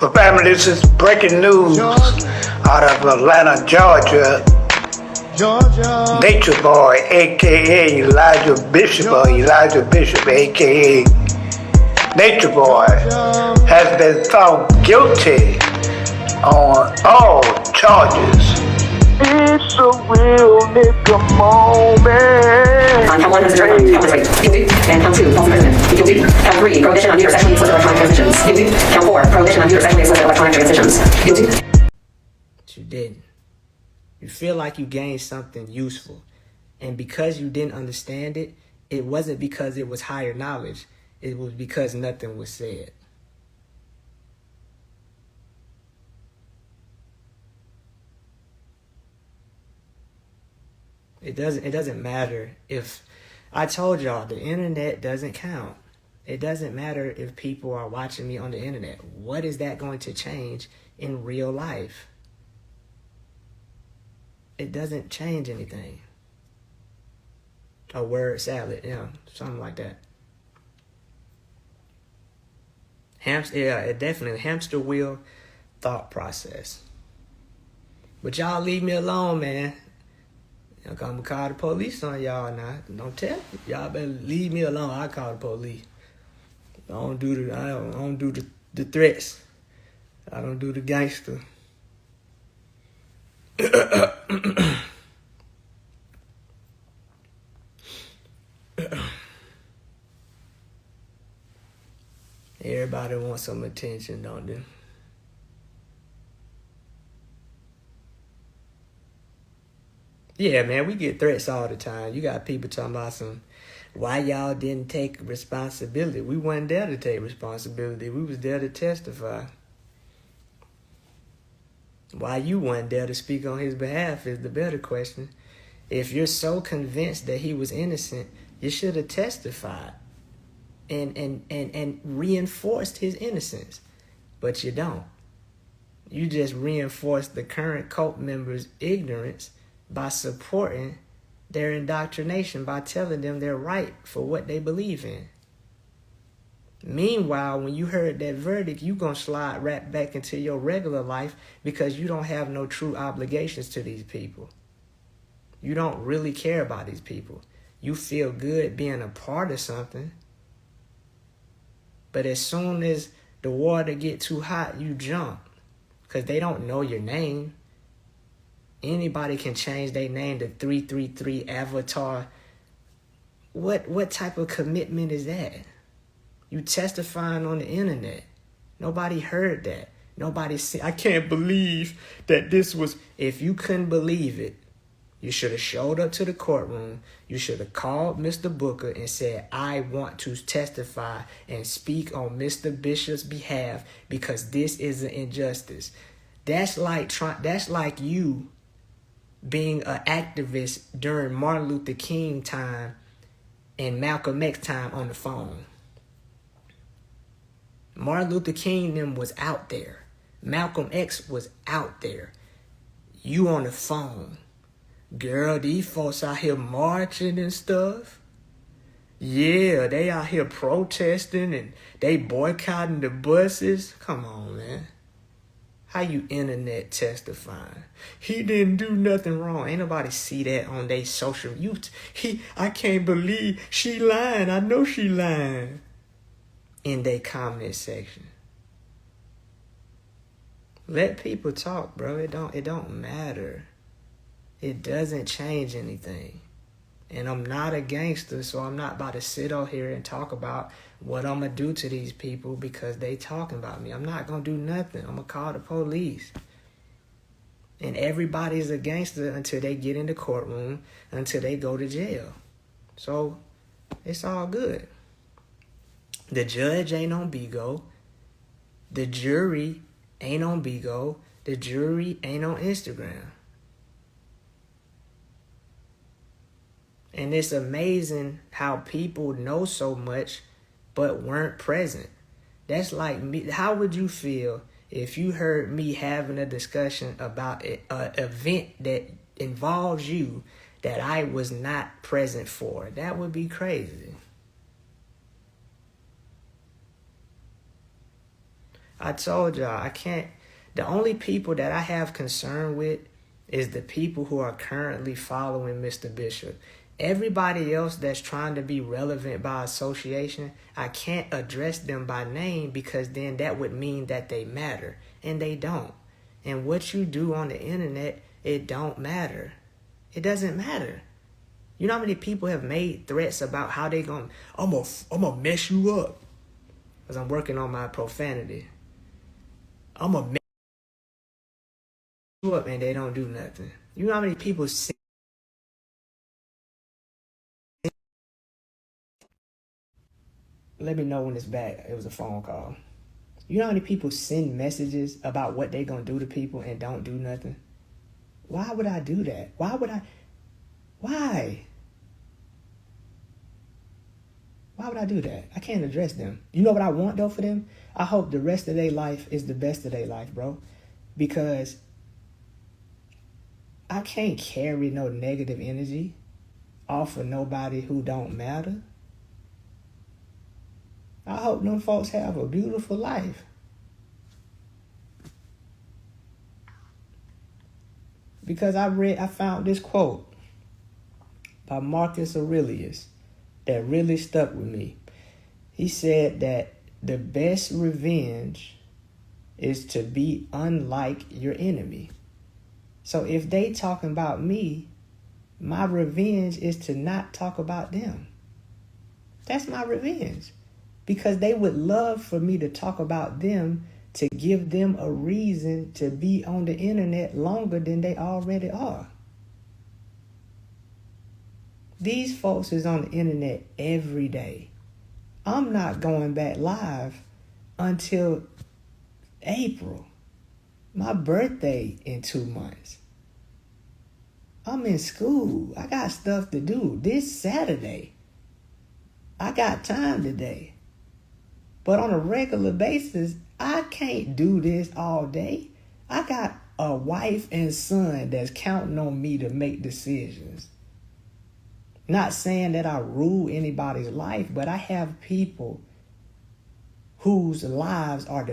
But family, this is breaking news out of Atlanta, Georgia. Nature Boy, aka Elijah Bishop, aka Nature Boy, has been found guilty on all charges. It's a real nigga moment. Count 1 was a jury count 1 rape, guilty. And count 2, false imprisonment, guilty. Count 3, prohibition on user sexually explicit electronic transmissions, guilty. Count 4, prohibition on user sexually explicit electronic transmissions, guilty. But you didn't. You feel like you gained something useful. And because you didn't understand it, it wasn't because it was higher knowledge. It was because nothing was said. It doesn't matter if, I told y'all, the internet doesn't count. It doesn't matter if people are watching me on the internet. What is that going to change in real life? It doesn't change anything. A word salad, yeah, something like that. It definitely hamster wheel thought process. But y'all leave me alone, man. I'm gonna call the police on y'all now. Don't tell me. Y'all better leave me alone. I call the police. I don't do the threats. I don't do the gangster. Everybody wants some attention, don't they? Yeah, man, we get threats all the time. You got people talking about why y'all didn't take responsibility. We wasn't there to take responsibility. We was there to testify. Why you weren't there to speak on his behalf is the better question. If you're so convinced that he was innocent, you should have testified and reinforced his innocence. But you don't. You just reinforce the current cult members' ignorance by supporting their indoctrination, by telling them they're right for what they believe in. Meanwhile, when you heard that verdict, you gonna slide right back into your regular life because you don't have no true obligations to these people. You don't really care about these people. You feel good being a part of something. But as soon as the water get too hot, you jump because they don't know your name. Anybody can change their name to 333 Avatar. What type of commitment is that? You testifying on the internet. Nobody heard that. Nobody said, I can't believe that this was. If you couldn't believe it, you should have showed up to the courtroom. You should have called Mr. Booker and said, I want to testify and speak on Mr. Bishop's behalf because this is an injustice. That's like you being an activist during Martin Luther King time and Malcolm X time on the phone. Martin Luther King them was out there. Malcolm X was out there. You on the phone. Girl, these folks out here marching and stuff. Yeah, they out here protesting and they boycotting the buses. Come on, man. How you internet testifying? He didn't do nothing wrong. Ain't nobody see that on their social. I can't believe she lying. I know she lying. In their comment section. Let people talk, bro. It don't matter. It doesn't change anything. And I'm not a gangster, so I'm not about to sit out here and talk about what I'm going to do to these people because they talking about me. I'm not going to do nothing. I'm going to call the police. And everybody's a gangster until they get in the courtroom, until they go to jail. So it's all good. The judge ain't on Bigo. The jury ain't on Bigo. The jury ain't on Instagram. And it's amazing how people know so much but weren't present. That's like me. How would you feel if you heard me having a discussion about an event that involves you that I was not present for? That would be crazy. I told y'all, I can't. The only people that I have concern with is the people who are currently following Mr. Bishop. Everybody else that's trying to be relevant by association, I can't address them by name because then that would mean that they matter. And they don't. And what you do on the internet, it don't matter. It doesn't matter. You know how many people have made threats about how they I'm gonna mess you up? Because I'm working on my profanity. I'm gonna mess you up and they don't do nothing. You know how many people say, let me know when it's back. It was a phone call. You know how many people send messages about what they gonna do to people and don't do nothing? Why would I do that? Why? Why would I do that? I can't address them. You know what I want though for them? I hope the rest of their life is the best of their life, bro. Because I can't carry no negative energy off of nobody who don't matter. I hope them folks have a beautiful life. Because I found this quote by Marcus Aurelius that really stuck with me. He said that the best revenge is to be unlike your enemy. So if they talking about me, my revenge is to not talk about them. That's my revenge. Because they would love for me to talk about them to give them a reason to be on the internet longer than they already are. These folks is on the internet every day. I'm not going back live until April. My birthday in 2 months. I'm in school. I got stuff to do. This Saturday, I got time today. But on a regular basis, I can't do this all day. I got a wife and son that's counting on me to make decisions. Not saying that I rule anybody's life, but I have people whose lives are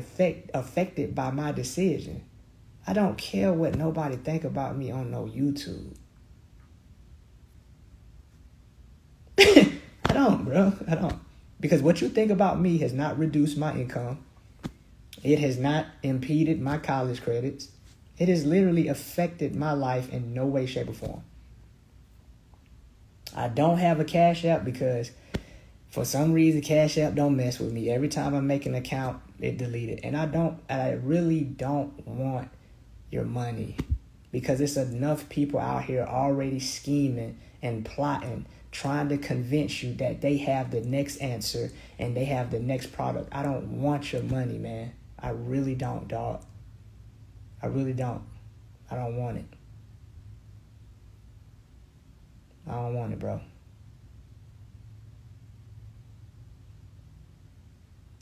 affected by my decision. I don't care what nobody think about me on no YouTube. I don't, bro. I don't. Because what you think about me has not reduced my income. It has not impeded my college credits. It has literally affected my life in no way, shape, or form. I don't have a Cash App because for some reason Cash App don't mess with me. Every time I make an account, it deleted. And I really don't want your money because it's enough people out here already scheming and plotting, trying to convince you that they have the next answer and they have the next product. I don't want your money, man. I really don't, dog. I really don't. I don't want it. I don't want it, bro.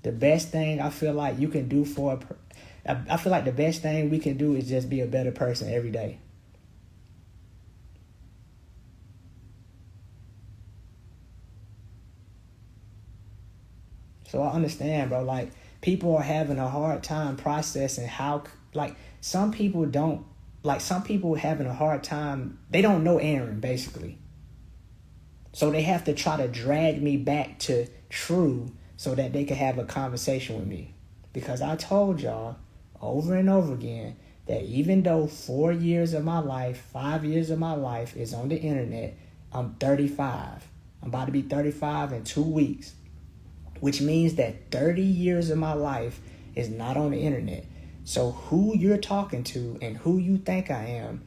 The best thing I feel like you can do I feel like the best thing we can do is just be a better person every day. So I understand, bro. Like, people are having a hard time processing how, like, some people having a hard time. They don't know Aaron, basically. So they have to try to drag me back to TRU so that they can have a conversation with me. Because I told y'all over and over again that even though 4 years of my life, 5 years of my life is on the internet, I'm 35. I'm about to be 35 in 2 weeks. Which means that 30 years of my life is not on the internet. So who you're talking to and who you think I am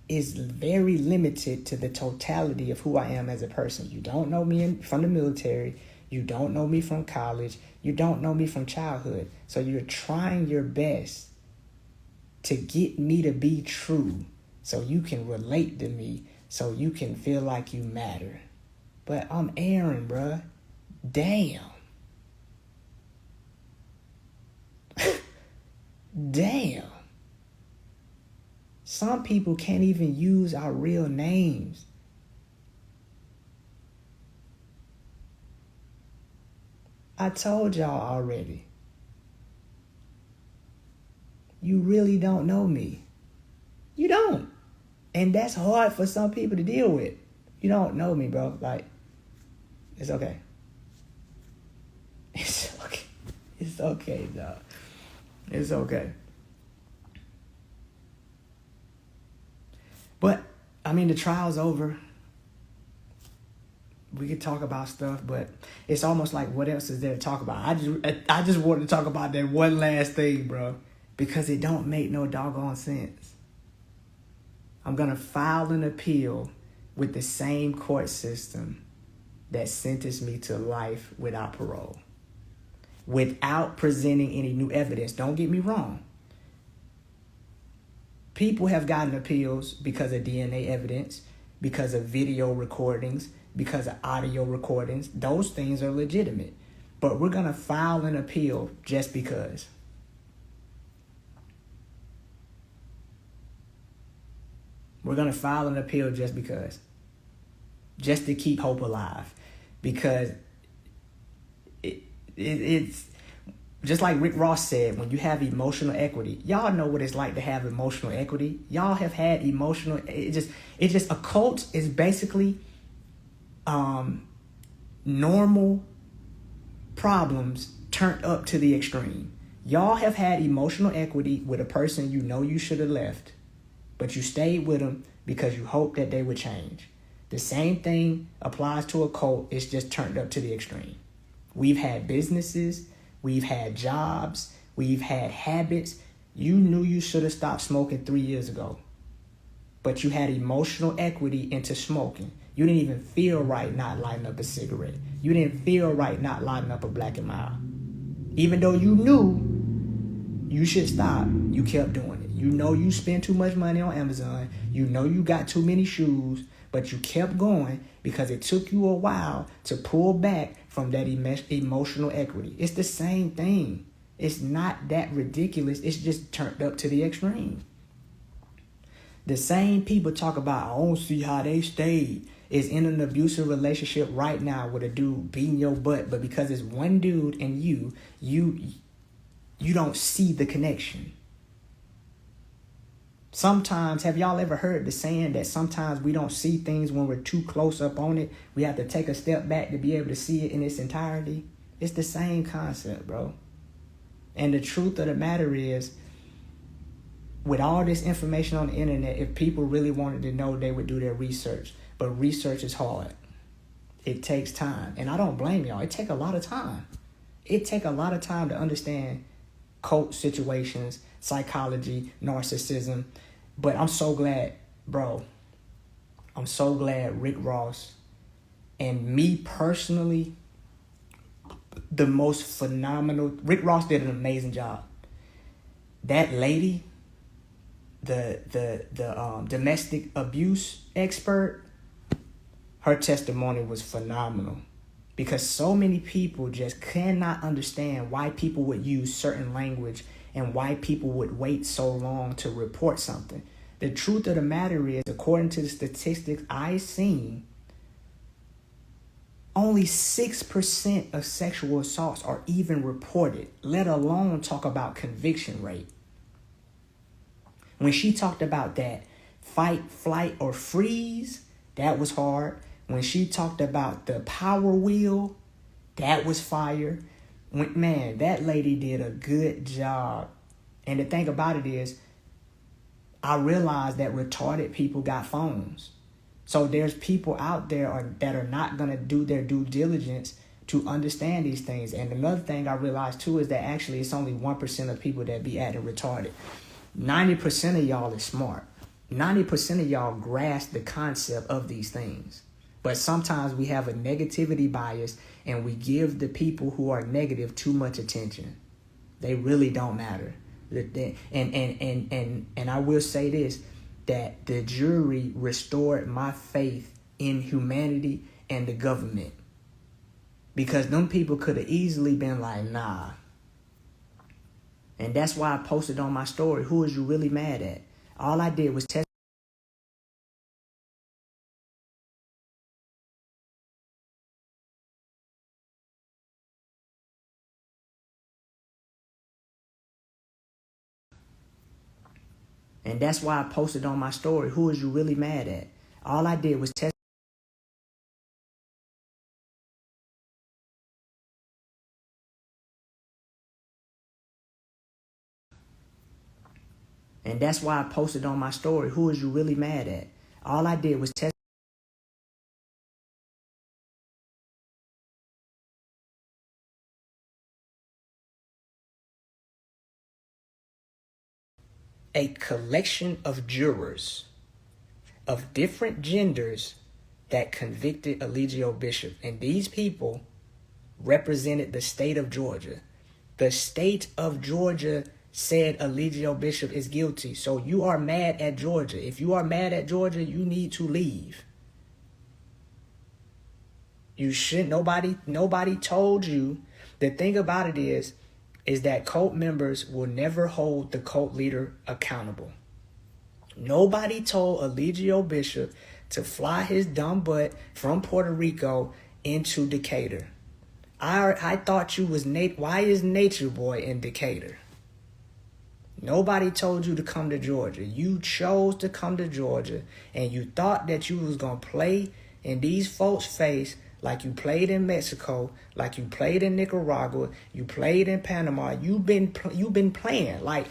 is very limited to the totality of who I am as a person. You don't know me from the military. You don't know me from college. You don't know me from childhood. So you're trying your best to get me to be true so you can relate to me, so you can feel like you matter. But I'm Aaron, bruh. Damn. Damn. Some people can't even use our real names. I told y'all already. you really don't know me. You don't. And that's hard for some people to deal with. You don't know me, bro. Like, it's okay. It's okay. It's okay, dog. It's okay. But, I mean, the trial's over. We could talk about stuff, but it's almost like, what else is there to talk about? I just wanted to talk about that one last thing, bro, because it don't make no doggone sense. I'm going to file an appeal with the same court system that sentenced me to life without parole, without presenting any new evidence. Don't get me wrong. People have gotten appeals because of DNA evidence, because of video recordings, because of audio recordings. Those things are legitimate. But we're going to file an appeal just because. We're going to file an appeal just because. Just to keep hope alive. Because it's just like Rick Ross said, when you have emotional equity, y'all know what it's like to have emotional equity. Y'all have had emotional, it just a cult is basically normal problems turned up to the extreme. Y'all have had emotional equity with a person you know you should have left, but you stayed with them because you hoped that they would change. The same thing applies to a cult. It's just turned up to the extreme. We've had businesses, we've had jobs, we've had habits. You knew you should have stopped smoking 3 years ago, but you had emotional equity into smoking. You didn't even feel right not lighting up a cigarette. You didn't feel right not lighting up a Black and Mild. Even though you knew you should stop, you kept doing it. You know you spend too much money on Amazon. You know you got too many shoes, but you kept going because it took you a while to pull back from that emotional equity. It's the same thing. It's not that ridiculous. It's just turned up to the extreme. The same people talk about, I don't see how they stayed, is in an abusive relationship right now with a dude beating your butt, but because it's one dude and you don't see the connection. Sometimes, have y'all ever heard the saying that sometimes we don't see things when we're too close up on it? We have to take a step back to be able to see it in its entirety. It's the same concept, bro. And the truth of the matter is, with all this information on the internet, if people really wanted to know, they would do their research. But research is hard. It takes time. And I don't blame y'all. It takes a lot of time. It takes a lot of time to understand cult situations, psychology, narcissism. But I'm so glad, bro. I'm so glad Rick Ross and me personally, the most phenomenal. Rick Ross did an amazing job. That lady, the domestic abuse expert, her testimony was phenomenal. Because so many people just cannot understand why people would use certain language and why people would wait so long to report something. The truth of the matter is, according to the statistics I've seen, only 6% of sexual assaults are even reported, let alone talk about conviction rate. When she talked about that fight, flight, or freeze, that was hard. When she talked about the power wheel, that was fire. Man, that lady did a good job. And the thing about it is, I realized that retarded people got phones. So there's people out there that are not going to do their due diligence to understand these things. And another thing I realized too is that actually it's only 1% of people that be acting retarded. 90% of y'all is smart. 90% of y'all grasp the concept of these things. But sometimes we have a negativity bias and we give the people who are negative too much attention. They really don't matter. And I will say this, that the jury restored my faith in humanity and the government. Because them people could have easily been like, nah. And that's why I posted on my story, who is you really mad at? All I did was test. And that's why I posted on my story, who is you really mad at? All I did was test. And that's why I posted on my story, who is you really mad at? All I did was test. A collection of jurors of different genders that convicted Eligio Bishop. And these people represented the state of Georgia. The state of Georgia said Eligio Bishop is guilty. So you are mad at Georgia. If you are mad at Georgia, you need to leave. You should. Nobody told you. The thing about it is that cult members will never hold the cult leader accountable. Nobody told Eligio Bishop to fly his dumb butt from Puerto Rico into Decatur. I thought you was why is Nature Boy in Decatur? Nobody told you to come to Georgia. You chose to come to Georgia, and you thought that you was gonna play in these folks' face like you played in Mexico, like you played in Nicaragua, you played in Panama. You've been playing like,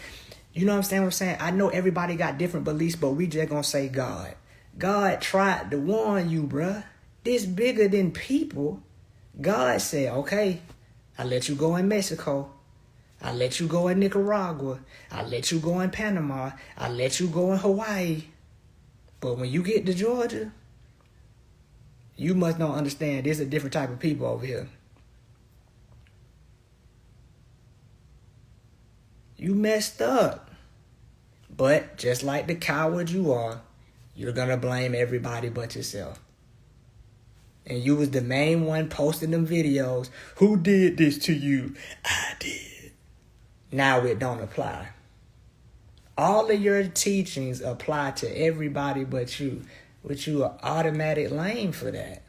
you know what I'm saying? I know everybody got different beliefs, but we just gonna say God. God tried to warn you, bruh. This bigger than people. God said, okay, I let you go in Mexico. I let you go in Nicaragua. I let you go in Panama. I let you go in Hawaii. But when you get to Georgia, you must not understand there's a different type of people over here. You messed up. But just like the coward you are, you're going to blame everybody but yourself. And you was the main one posting them videos. Who did this to you? I did. Now it don't apply. All of your teachings apply to everybody but you. But you are automatic lame for that.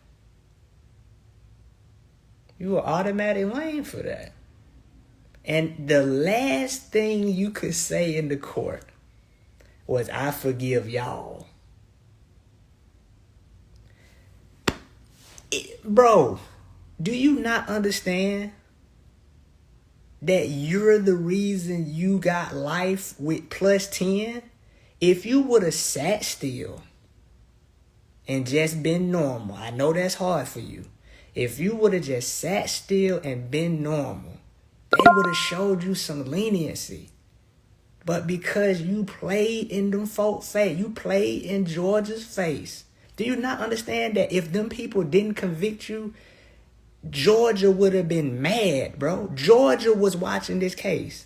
You are automatic lame for that. And the last thing you could say in the court was, I forgive y'all. Bro, do you not understand that you're the reason you got life with plus 10? If you would have sat still and just been normal, I know that's hard for you. If you would have just sat still and been normal, they would have showed you some leniency. But because you played in them folks' face, you played in Georgia's face, do you not understand that if them people didn't convict you, Georgia would have been mad, bro? Georgia was watching this case.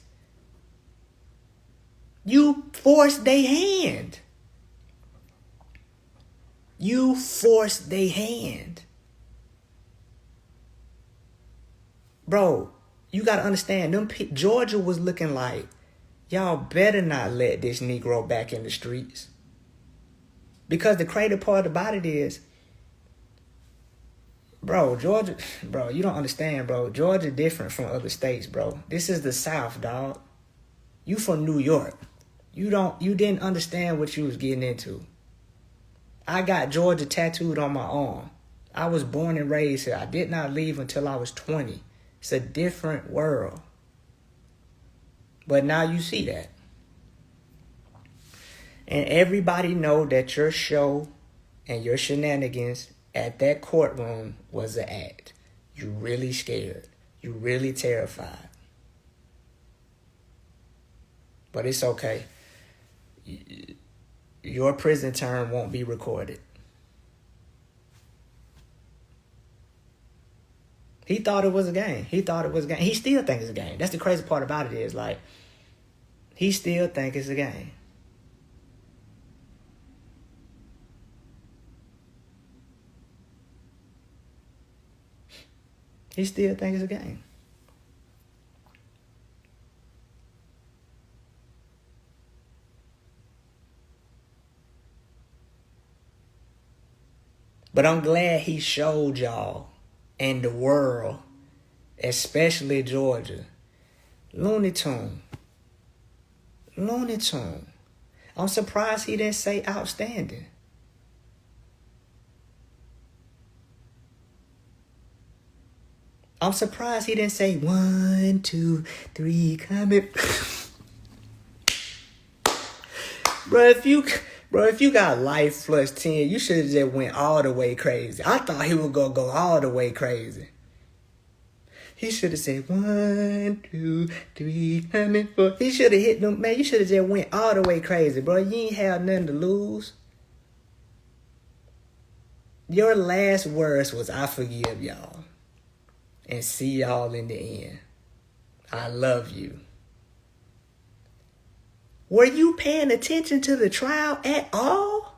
You forced their hand. You forced their hand. Bro, you got to understand, Georgia was looking like, y'all better not let this Negro back in the streets. Because the crazy part about it is, bro, Georgia, bro, you don't understand, bro. Georgia different from other states, bro. This is the South, dog. You from New York. You didn't understand what you was getting into. I got Georgia tattooed on my arm. I was born and raised here. I did not leave until I was 20. It's a different world. But now you see that. And everybody know that your show and your shenanigans at that courtroom was an act. You really scared. You really terrified. But it's okay. Your prison term won't be recorded. He thought it was a game. He still thinks it's a game. That's the crazy part about it is, like, he still thinks it's a game. He still thinks it's a game. But I'm glad he showed y'all and the world, especially Georgia, Looney Tune. I'm surprised he didn't say outstanding. I'm surprised he didn't say 1, 2, 3, coming. Bro, if you got life plus 10, you should have just went all the way crazy. I thought he was gonna go all the way crazy. He should have said 1, 2, 3, coming for. He should have hit them, man. You should have just went all the way crazy, bro. You ain't have nothing to lose. Your last words was, I forgive y'all. And see y'all in the end. I love you. Were you paying attention to the trial at all?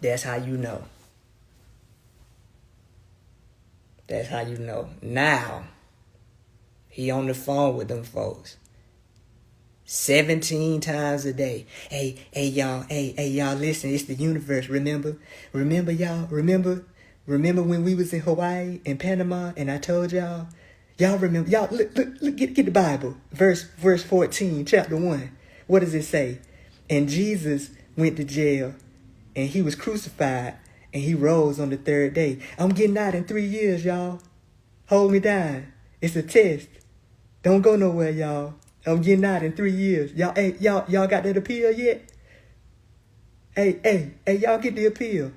That's how you know. That's how you know. Now, he on the phone with them folks 17 times a day. Hey, y'all, listen, it's the universe, remember? Remember, y'all? Remember when we was in Hawaii and Panama and I told y'all? Y'all remember? Y'all, look, get the Bible. Verse 14, chapter 1. What does it say? And Jesus went to jail and he was crucified and he rose on the third day. I'm getting out in 3 years, y'all. Hold me down. It's a test. Don't go nowhere, y'all. I'm getting out in 3 years. Y'all, hey, y'all got that appeal yet? Hey, y'all get the appeal.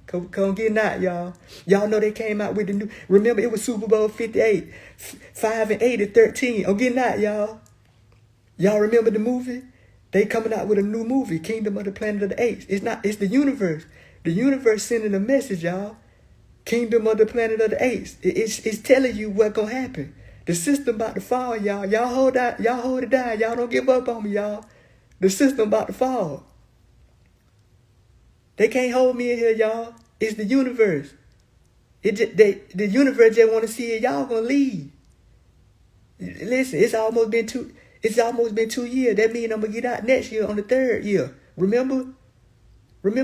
Come getting out, y'all. Y'all know they came out with the new. Remember, it was Super Bowl 58. 5 and 8 and 13. I'm getting out, y'all. Y'all remember the movie? They coming out with a new movie, Kingdom of the Planet of the Apes. It's the universe. The universe sending a message, y'all. Kingdom of the Planet of the Apes. It's telling you what's gonna happen. The system about to fall, y'all. Y'all hold out. Y'all hold it down. Y'all don't give up on me, y'all. The system about to fall. They can't hold me in here, y'all. It's the universe. The universe just want to see it. Y'all gonna leave. Listen, it's almost been 2 years. That means I'm gonna get out next year on the 3rd year. Remember,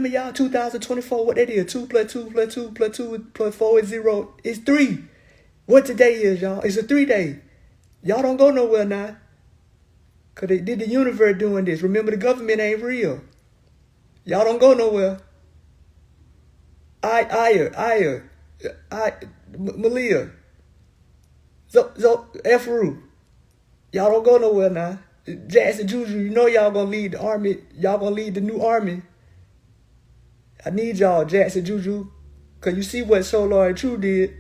y'all, 2024. What that is? 2 plus 2 plus 2 plus 2 plus 4 is 0. It's 3. What today is, y'all? It's a 3-day. Y'all don't go nowhere now. Cause they did the universe doing this. Remember, the government ain't real. Y'all don't go nowhere. Malia. TRU. Y'all don't go nowhere now. JAX and JUJU, you know y'all gonna lead the army. Y'all gonna lead the new army. I need y'all, JAX and JUJU. Cause you see what Solar and TRU did.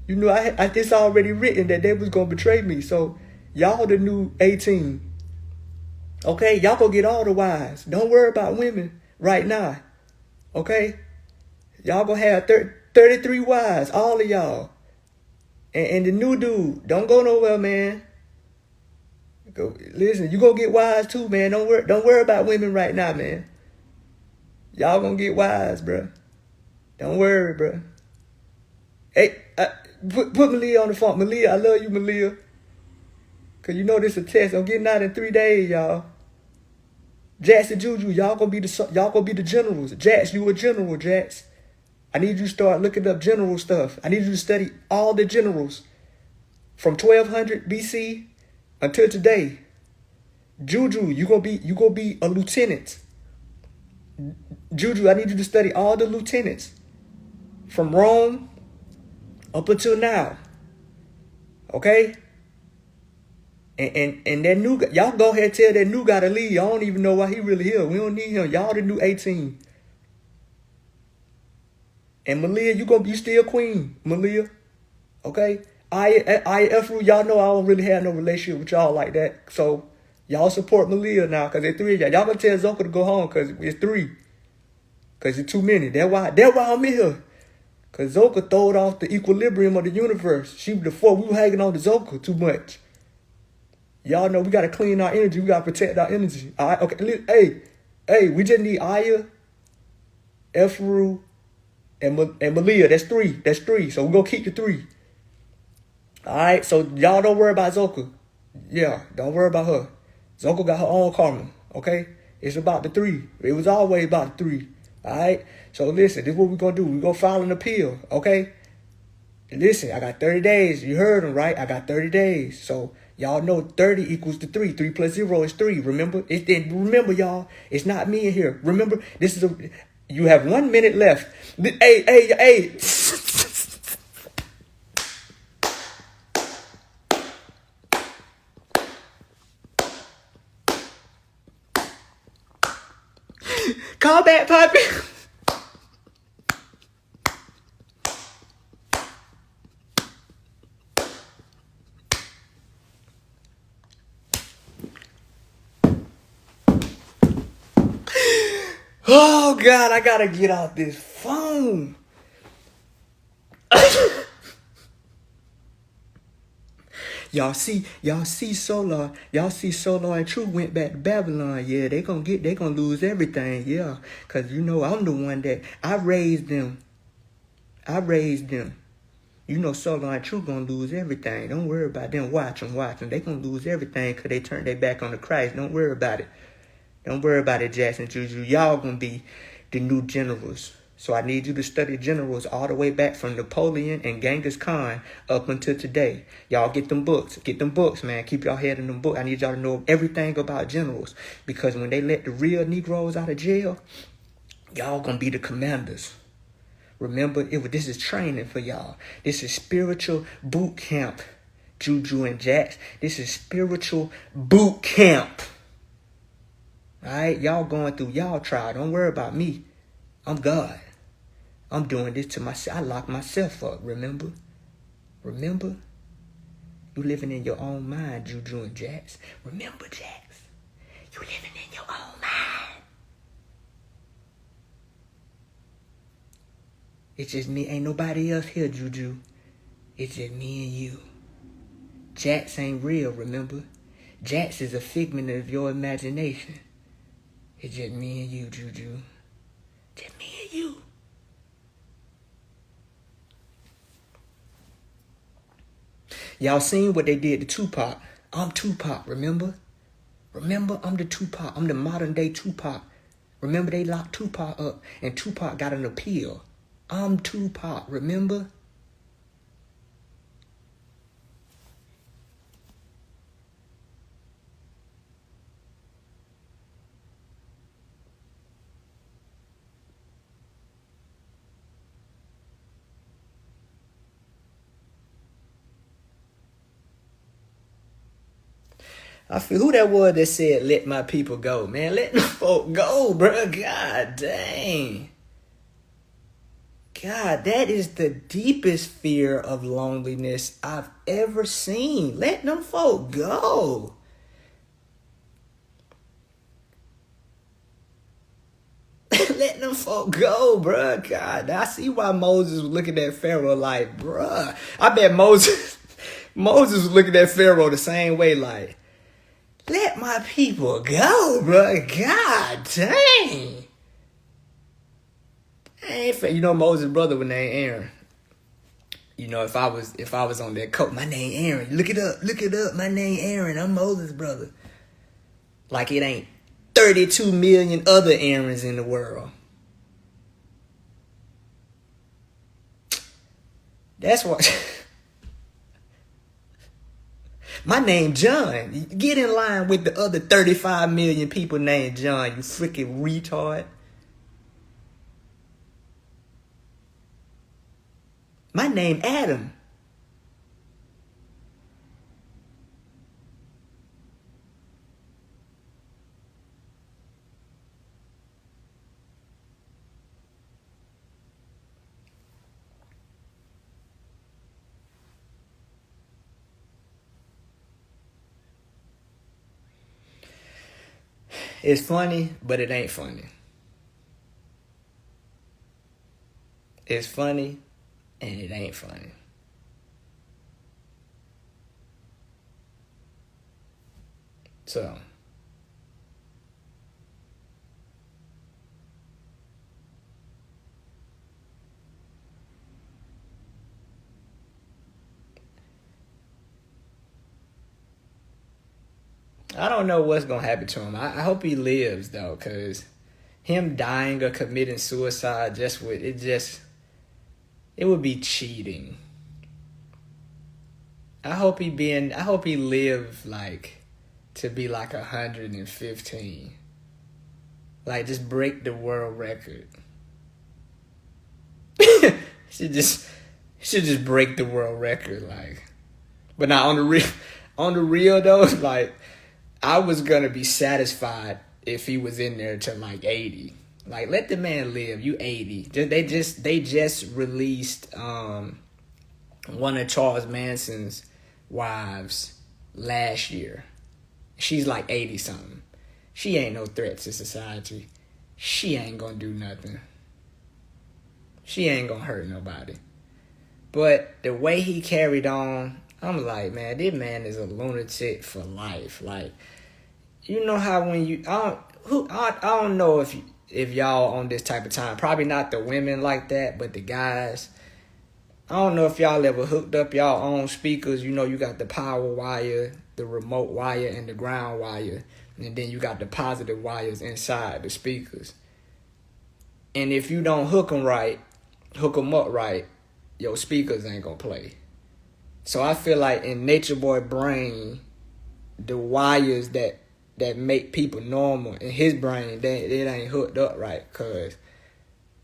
You know, it's already written that they was gonna betray me. So y'all the new 18. Okay, y'all gonna get all the wives. Don't worry about women right now. Okay? Y'all gonna have 33 wives, all of y'all. And the new dude, don't go nowhere, man. Listen, you gonna get wives too, man. Don't worry about women right now, man. Y'all gonna get wives, bro. Don't worry, bro. Hey, put Malia on the phone. Malia, I love you, Malia. Cause you know this a test. I'm getting out in 3 days, y'all. JAX and JUJU, y'all gonna be the generals. JAX, you a general, JAX. I need you to start looking up general stuff. I need you to study all the generals from 1200 BC until today. JUJU, you gonna be a lieutenant. JUJU, I need you to study all the lieutenants from Rome up until now. Okay? And that new guy, y'all go ahead and tell that new guy to leave. I don't even know why he really here. We don't need him. Y'all the new 18. And Malia, you still queen, Malia. Okay? TRU, y'all know I don't really have no relationship with y'all like that. So y'all support Malia now, cause there's 3 of y'all. Y'all gonna tell Zoka to go home cause it's 3. Cause it's too many. That's why I'm in here. Cause Zoka throwed off the equilibrium of the universe. She was the 4. We were hanging on to Zoka too much. Y'all know we gotta clean our energy. We gotta protect our energy. All right, okay. Hey, we just need Aya, TRU, and Malia. That's 3. That's 3. So we're gonna keep the 3. All right. So y'all don't worry about Zoka. Yeah, don't worry about her. Zoka got her own karma. Okay. It's about the 3. It was always about the 3. All right. So listen, this is what we're gonna do. We're gonna file an appeal. Okay. Listen, I got 30 days. You heard them, right? I got 30 days. So Y'all know 30 equals to 3. 3 plus 0 is 3. Remember? Remember, y'all, it's not me in here. Remember, this is you have 1 minute left. Hey. Call back, Poppy. Oh, God, I gotta get off this phone. Y'all see Solar and TRU went back to Babylon. Yeah, they gonna lose everything. Yeah, cause you know I'm the one that I raised them. You know Solar and TRU gonna lose everything. Don't worry about them. Watch them. They gonna lose everything cause they turned their back on the Christ. Don't worry about it. JAX and JUJU. Y'all gonna be the new generals. So I need you to study generals all the way back from Napoleon and Genghis Khan up until today. Y'all get them books. Man. Keep y'all head in them books. I need y'all to know everything about generals. Because when they let the real Negroes out of jail, y'all gonna be the commanders. Remember, this is training for y'all. This is spiritual boot camp, JUJU and JAX. This is spiritual boot camp. All right? Y'all going through y'all trial. Don't worry about me. I'm God. I'm doing this to myself. I lock myself up, remember? You living in your own mind, JUJU and JAX. Remember, JAX. You living in your own mind. It's just me. Ain't nobody else here, JUJU. It's just me and you. JAX ain't real, remember? JAX is a figment of your imagination. It's just me and you, JUJU. Just me and you. Y'all seen what they did to Tupac. I'm Tupac, remember? I'm the Tupac. I'm the modern day Tupac. Remember they locked Tupac up and Tupac got an appeal. I'm Tupac, remember? I feel who that was that said, let my people go, man. Let the folk go, bro. God dang. God, that is the deepest fear of loneliness I've ever seen. Let them folk go. Let them folk go, bro. God, I see why Moses was looking at Pharaoh like, bruh. I bet Moses was looking at Pharaoh the same way, like, let my people go, bro. God dang. You know Moses' brother was named Aaron. You know, if I was on that coat, my name Aaron. Look it up. My name Aaron. I'm Moses' brother. Like it ain't 32 million other Aarons in the world. That's what. My name John. Get in line with the other 35 million people named John, you freaking retard. My name Adam. It's funny, but it ain't funny. It's funny, and it ain't funny. So, I don't know what's going to happen to him. I hope he lives, though, because him dying or committing suicide it would be cheating. I hope he live like to be like 115. Like just break the world record. should just break the world record, like. But now on the real though, like I was gonna be satisfied if he was in there till like 80. Like let the man live. You 80. They just released one of Charles Manson's wives last year. She's like 80 something. She ain't no threat to society. She ain't gonna do nothing. She ain't gonna hurt nobody. But the way he carried on, I'm like, man, this man is a lunatic for life. Like, you know how when you, I don't know if y'all on this type of time, probably not the women like that, but the guys, I don't know if y'all ever hooked up y'all own speakers. You know, you got the power wire, the remote wire, and the ground wire. And then you got the positive wires inside the speakers. And if you don't hook them up right, your speakers ain't gonna play. So I feel like in Nature Boy brain, the wires that make people normal, in his brain, it ain't hooked up right. Cause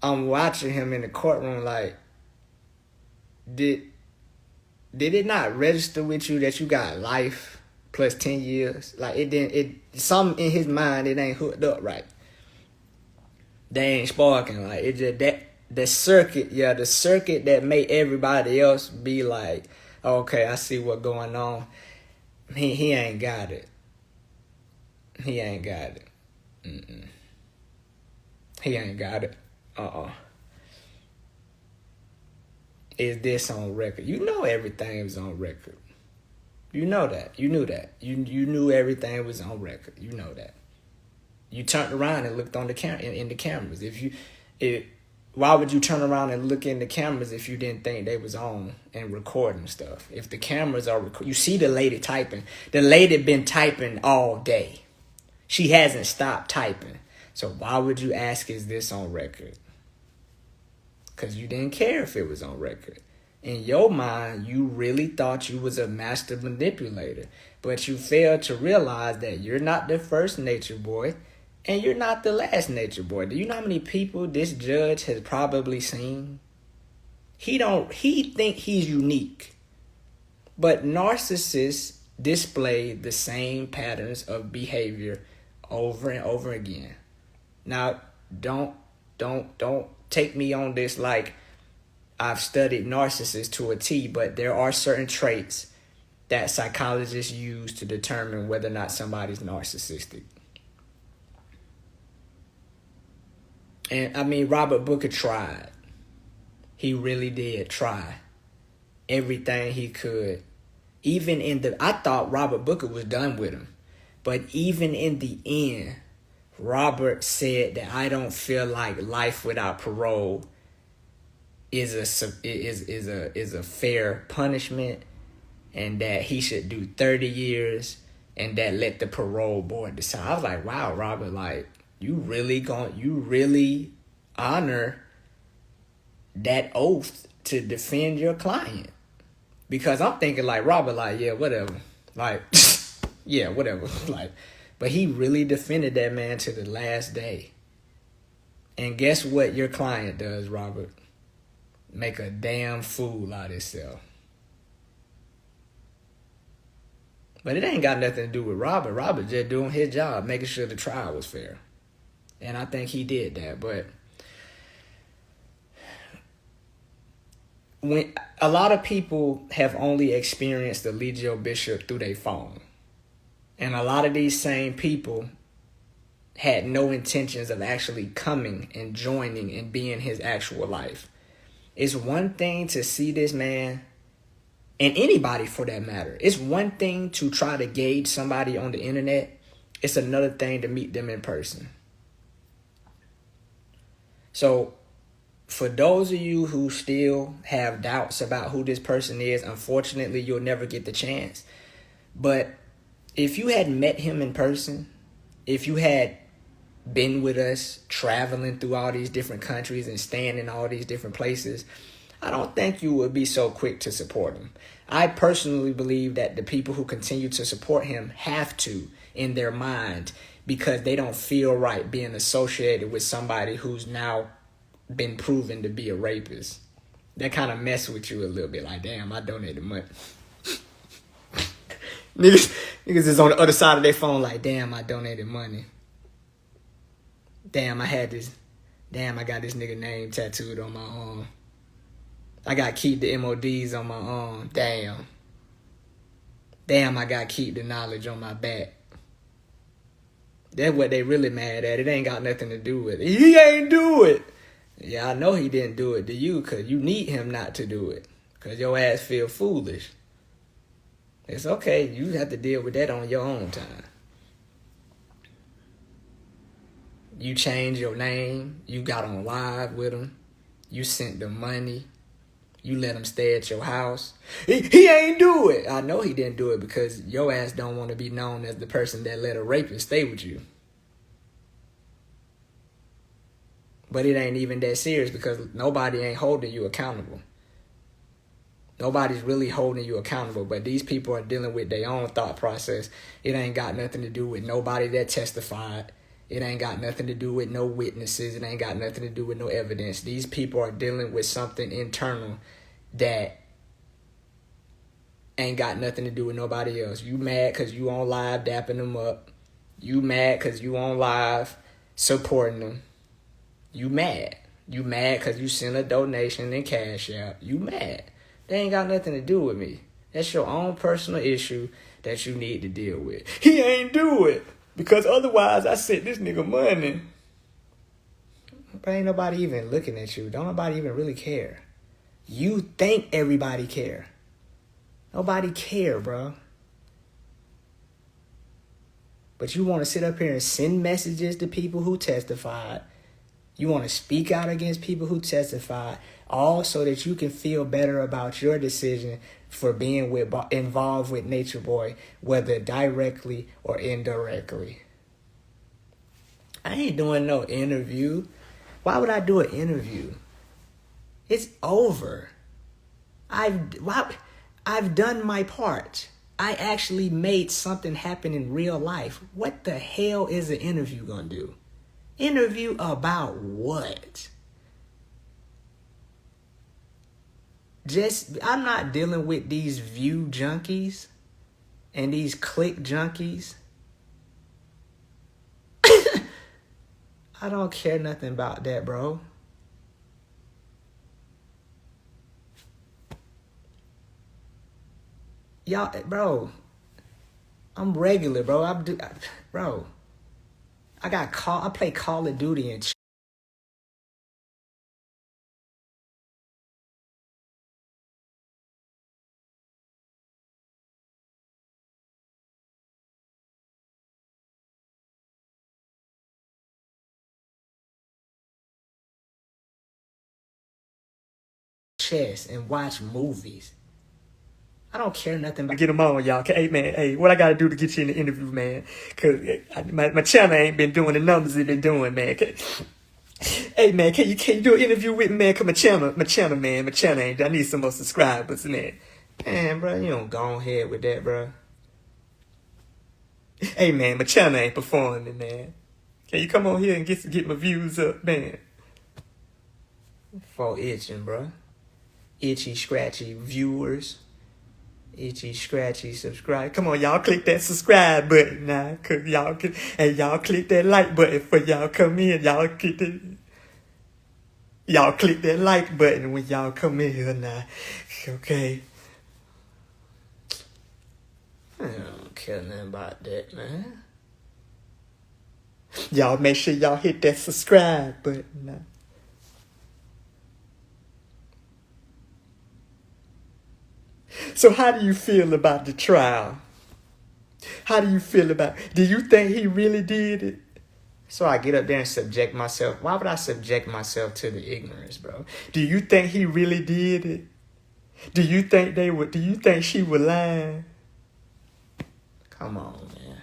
I'm watching him in the courtroom like, did it not register with you that you got life plus 10 years? Like something in his mind, it ain't hooked up right. They ain't sparking. Like it just the circuit that made everybody else be like, okay, I see what's going on. He ain't got it. He ain't got it. He ain't got it. Is this on record? You know everything was on record. You know that. You knew that. You knew everything was on record. You know that. You turned around and looked on the in the cameras. Why would you turn around and look in the cameras if you didn't think they was on and recording stuff? If the cameras are you see the lady typing. The lady been typing all day. She hasn't stopped typing. So why would you ask, is this on record? Because you didn't care if it was on record. In your mind, you really thought you was a master manipulator. But you failed to realize that you're not the first Nature Boy. And you're not the last Nature Boy. Do you know how many people this judge has probably seen? He think he's unique. But narcissists display the same patterns of behavior over and over again. Now, don't take me on this like I've studied narcissists to a T, but there are certain traits that psychologists use to determine whether or not somebody's narcissistic. And I mean, Robert Booker tried. He really did try everything he could. I thought Robert Booker was done with him. But even in the end, Robert said that I don't feel like life without parole is a fair punishment, and that he should do 30 years and that let the parole board decide. I was like, wow, Robert, like, you really honor that oath to defend your client. Because I'm thinking like, Robert, like, yeah, whatever. Like, yeah, whatever. Like, but he really defended that man to the last day. And guess what your client does, Robert? Make a damn fool out of himself. But it ain't got nothing to do with Robert. Robert just doing his job, making sure the trial was fair. And I think he did that. But when a lot of people have only experienced the Legio Bishop through their phone. And a lot of these same people had no intentions of actually coming and joining and being his actual life. It's one thing to see this man, and anybody for that matter. It's one thing to try to gauge somebody on the internet. It's another thing to meet them in person. So for those of you who still have doubts about who this person is, unfortunately, you'll never get the chance. But if you had met him in person, if you had been with us traveling through all these different countries and staying in all these different places, I don't think you would be so quick to support him. I personally believe that the people who continue to support him have to in their mind because they don't feel right being associated with somebody who's now been proven to be a rapist. That kind of mess with you a little bit. Like, damn, I donated money. niggas is on the other side of their phone like, damn, I donated money. Damn, I got this nigga name tattooed on my arm. I got to keep the MODs on my arm. Damn, I got to keep the knowledge on my back. That's what they really mad at. It ain't got nothing to do with it. He ain't do it. Yeah, I know he didn't do it to you because you need him not to do it because your ass feel foolish. It's okay. You have to deal with that on your own time. You changed your name. You got on live with him. You sent them money. You let him stay at your house. He ain't do it. I know he didn't do it because your ass don't want to be known as the person that let a rapist stay with you. But it ain't even that serious because nobody ain't holding you accountable. Nobody's really holding you accountable, but these people are dealing with their own thought process. It ain't got nothing to do with nobody that testified. It ain't got nothing to do with no witnesses. It ain't got nothing to do with no evidence. These people are dealing with something internal that ain't got nothing to do with nobody else. You mad because you on live dapping them up. You mad because you on live supporting them. You mad. You mad because you sent a donation and cash out. You mad. They ain't got nothing to do with me. That's your own personal issue that you need to deal with. He ain't do it. Because otherwise I sent this nigga money. But ain't nobody even looking at you. Don't nobody even really care. You think everybody care. Nobody care, bro. But you want to sit up here and send messages to people who testified. You want to speak out against people who testified, all so that you can feel better about your decision for being involved with Nature Boy, whether directly or indirectly. I ain't doing no interview. Why would I do an interview? It's over. I've done my part. I actually made something happen in real life. What the hell is an interview gonna do? Interview about what? I'm not dealing with these view junkies and these click junkies. I don't care nothing about that, bro. Y'all, bro, I'm regular, bro. I play Call of Duty and chess and watch movies. I don't care nothing about. Get them on, y'all. Hey, man. Hey, what I got to do to get you in the interview, man? Because my channel ain't been doing the numbers it been doing, man. Hey, man, can you do an interview with me, man? Because my channel, man. My channel ain't. I need some more subscribers, man. Man, bro, you don't go ahead with that, bro. Hey, man, my channel ain't performing, man. Can you come on here and get my views up, man? For itching, bro. Itchy, scratchy viewers. Itchy, scratchy, subscribe. Come on, y'all click that subscribe button now. Cause y'all click that like button for y'all come in. Y'all click that like button when y'all come in here now. Okay. I don't care nothing about that, man. Y'all make sure y'all hit that subscribe button now. So how do you feel about the trial? How do you feel about it? Do you think he really did it? So I get up there and subject myself. Why would I subject myself to the ignorance, bro? Do you think he really did it? Do you think she was lying? Come on, man.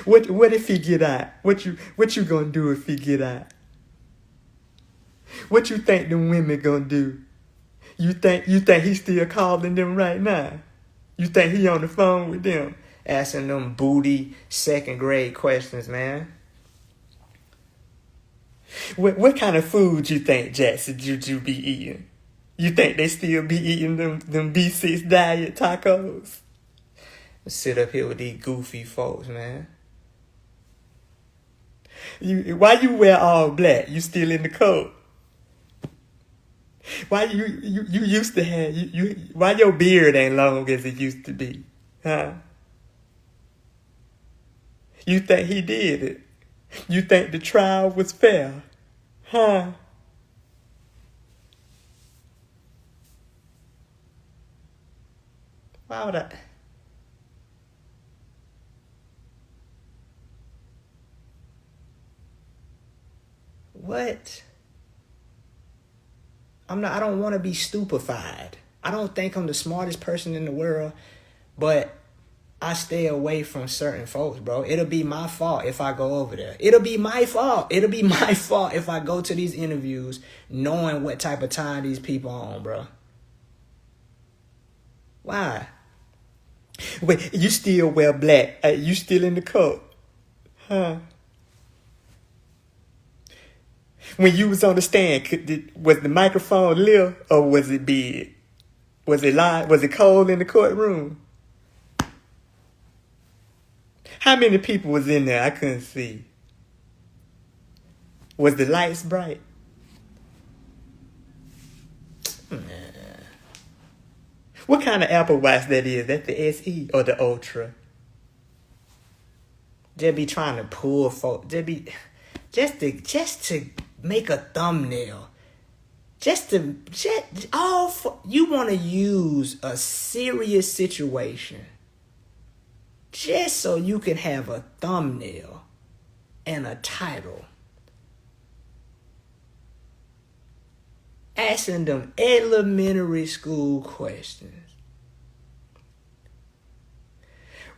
What if he get out? What you gonna do if he get out? What you think them women gonna do? You think he still calling them right now? You think he on the phone with them? Asking them booty second grade questions, man. What kind of food you think JAX and JUJU be eating? You think they still be eating them B6 diet tacos? Sit up here with these goofy folks, man. Why you wear all black? You still in the coat? Why you used to have why your beard ain't long as it used to be? Huh? You think he did it? You think the trial was fair? Huh? Why would I? What? I don't want to be stupefied. I don't think I'm the smartest person in the world, but I stay away from certain folks, bro. It'll be my fault if I go over there. It'll be my fault. It'll be my fault if I go to these interviews knowing what type of time these people are on, bro. Why? Wait, you still wear black? You still in the coat? Huh? When you was on the stand, was the microphone little or was it big? Was it live? Was it cold in the courtroom? How many people was in there? I couldn't see. Was the lights bright? What kind of Apple Watch that is? That the SE or the Ultra? Just be trying to pull folks. Just to make a thumbnail. You want to use a serious situation just so you can have a thumbnail and a title. Asking them elementary school questions.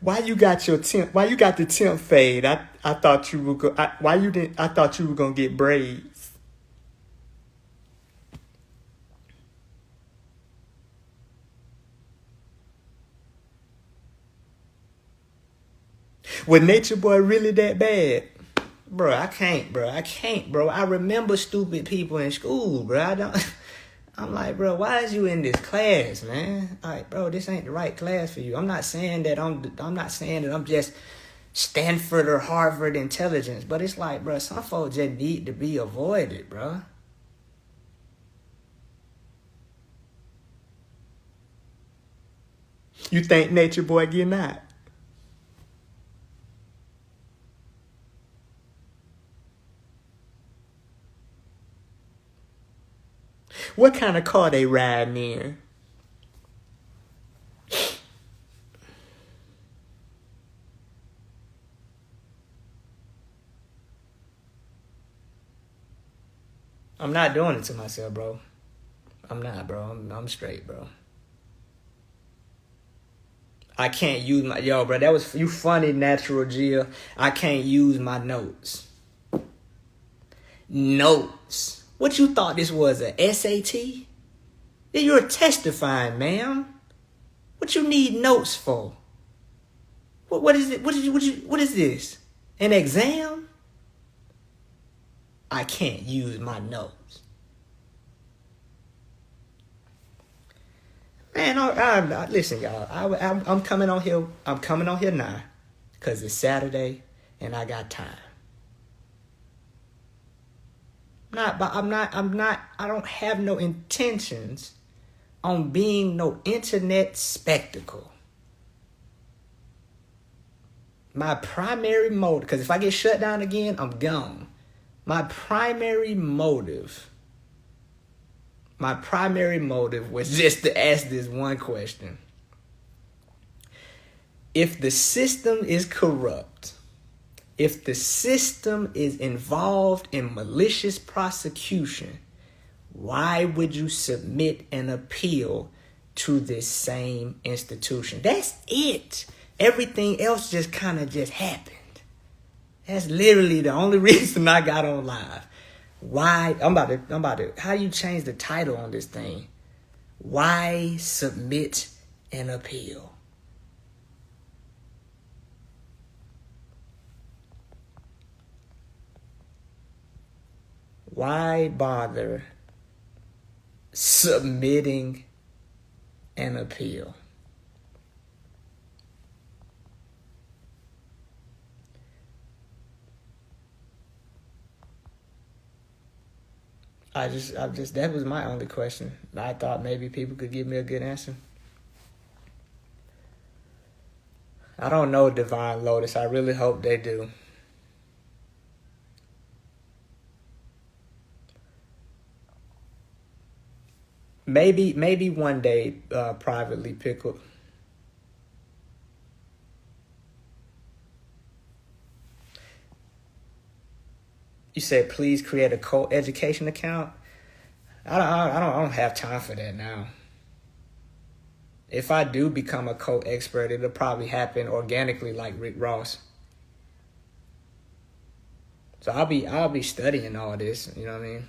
Why you got the temp fade? I thought you were I thought you were gonna get braids. Was Nature Boy really that bad? Bro, I can't, bro. I remember stupid people in school, bro. I'm like, bro, why is you in this class, man? Like, bro, this ain't the right class for you. I'm not saying that I'm just Stanford or Harvard intelligence, but it's like, bro, some folks just need to be avoided, bro. You think Nature Boy getting out? What kind of car they riding in? I'm not doing it to myself, bro. I'm not, bro. I'm straight, bro. I can't use my... Yo, bro, that was... You funny, Natural Gia. I can't use my notes. Notes. What you thought this was, a SAT? Yeah, you're testifying, ma'am. What you need notes for? What is it? What is this? An exam? I can't use my notes. Man, listen, y'all. I'm coming on here. I'm coming on here now, cause it's Saturday and I got time. I don't have no intentions on being no internet spectacle. My primary motive, because if I get shut down again, I'm gone. My primary motive was just to ask this one question. If the system is corrupt, if the system is involved in malicious prosecution, why would you submit an appeal to this same institution? That's it. Everything else just kind of just happened. That's literally the only reason I got on live. Why? I'm about to. How do you change the title on this thing? Why submit an appeal? Why bother submitting an appeal? That was my only question. I thought maybe people could give me a good answer. I don't know, Divine Lotus. I really hope they do. Maybe one day, privately, Pickle. You said please create a co-education account. I don't have time for that now. If I do become a co-expert, it'll probably happen organically like Rick Ross. So I'll be studying all this, you know what I mean?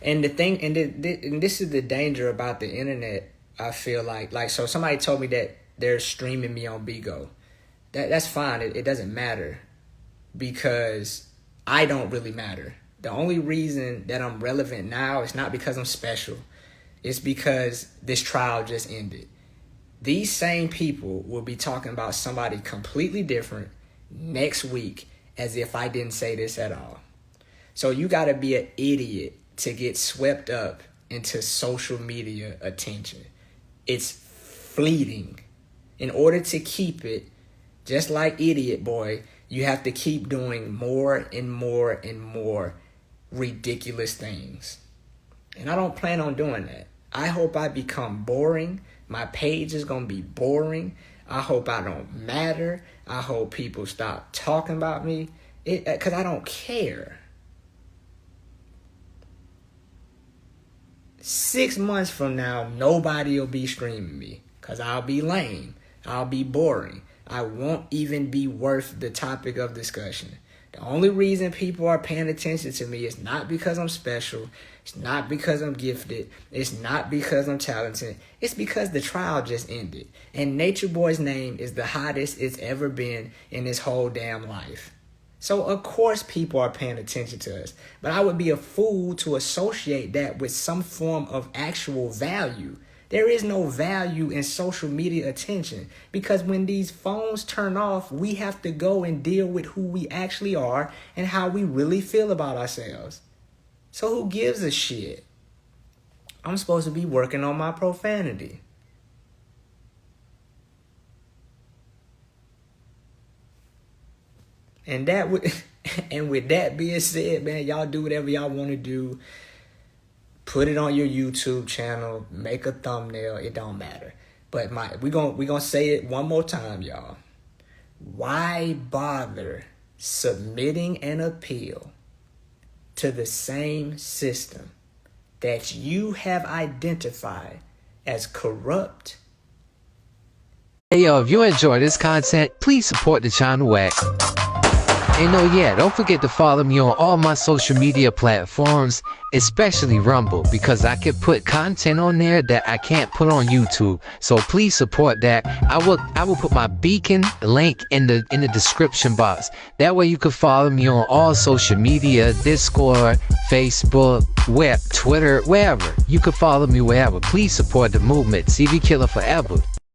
And the thing, and this is the danger about the internet, I feel like so somebody told me that they're streaming me on Bigo. That's fine. It doesn't matter because I don't really matter. The only reason that I'm relevant now is not because I'm special. It's because this trial just ended. These same people will be talking about somebody completely different next week as if I didn't say this at all. So you got to be an idiot to get swept up into social media attention. It's fleeting. In order to keep it, just like Idiot Boy, you have to keep doing more and more and more ridiculous things. And I don't plan on doing that. I hope I become boring. My page is going to be boring. I hope I don't matter. I hope people stop talking about me. Because I don't care. 6 months from now, nobody will be streaming me. Because I'll be lame. I'll be boring. I won't even be worth the topic of discussion. The only reason people are paying attention to me is not because I'm special. It's not because I'm gifted. It's not because I'm talented. It's because the trial just ended. And Nature Boy's name is the hottest it's ever been in his whole damn life. So, of course, people are paying attention to us. But I would be a fool to associate that with some form of actual value. There is no value in social media attention because when these phones turn off, we have to go and deal with who we actually are and how we really feel about ourselves. So who gives a shit? I'm supposed to be working on my profanity. And with that being said, man, y'all do whatever y'all want to do. Put it on your YouTube channel. Make a thumbnail. It don't matter. But we gonna say it one more time, y'all. Why bother submitting an appeal to the same system that you have identified as corrupt? Hey yo, if you enjoy this content, please support the channel at... And oh yeah, don't forget to follow me on all my social media platforms, especially Rumble, because I can put content on there that I can't put on YouTube. So please support that. I will put my beacon link in the description box. That way you can follow me on all social media, Discord, Facebook, Twitter, wherever. You can follow me wherever. Please support the movement. CV Killer forever.